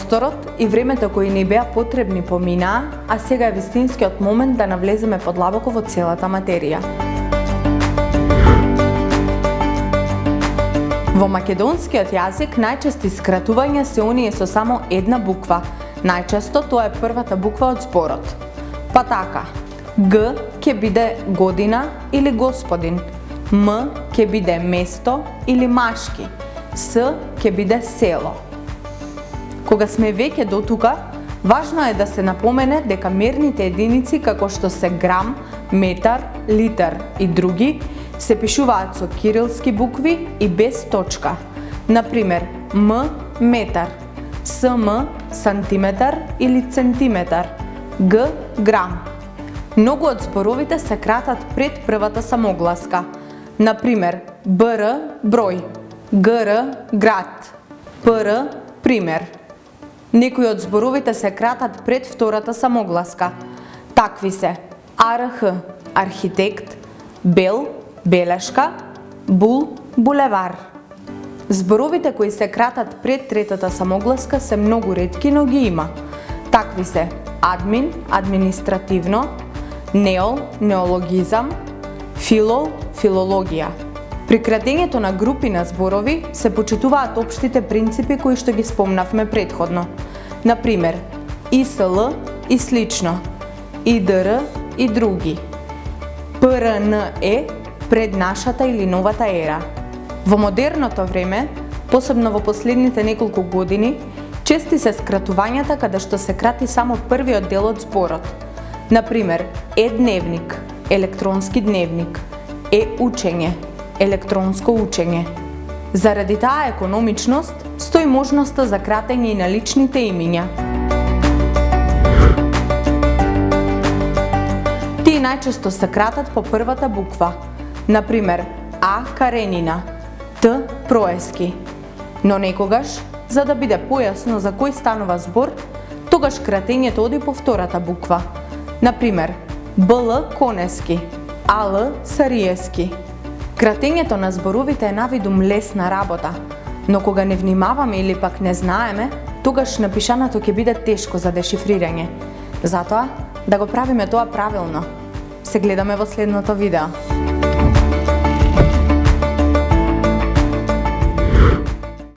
Просторот и времето кои ни беа потребни поминаа, а сега е вистинскиот момент да навлеземе подлабоко во целата материја. Во македонскиот јазик најчести скратувања се оние со само една буква. Најчесто тоа е првата буква од зборот. Па така, Г ќе биде година или господин, М ќе биде место или машки, С ќе биде село. Кога сме веќе до тука, важно е да се напомене дека мерните единици како што се грам, метар, литар и други се пишуваат со кирилски букви и без точка. Например, М метар, СМ сантиметар или центиметар, Г грам. Многу од зборовите се кратат пред првата самогласка. Например, БР број, ГР град, ПР пример. Некои од зборовите се кратат пред втората самогласка. Такви се АРХ архитект, бел белешка, бул булевар. Зборовите кои се кратат пред третата самогласка се многу ретки, но ги има. Такви се админ административно, неол неологизам, филол филологија. При кратењето на групи на зборови се почитуваат општите принципи кои што ги спомнавме претходно. Например, ИСЛ и слично, ИДР и други, ПРНЕ пред нашата или новата ера. Во модерното време, посебно во последните неколку години, чести се скратувањата каде што се крати само првиот дел од зборот. Например, е-дневник, електронски дневник, е-учење, електронско учење. Заради таа економичност, стои можноста за кратење и на личните имиња. Тие најчесто се кратат по првата буква. Например, А Каренина, Т Проески. Но некогаш, за да биде појасно за кој станува збор, тогаш кратењето оди по втората буква. Например, БЛ Конески, АЛ Сариески. Кратењето на зборовите е навидум лесна работа, но кога не внимаваме или пак не знаеме, тогаш напишаното ќе биде тешко за дешифрирање. Затоа, да го правиме тоа правилно. Се гледаме во следното видео.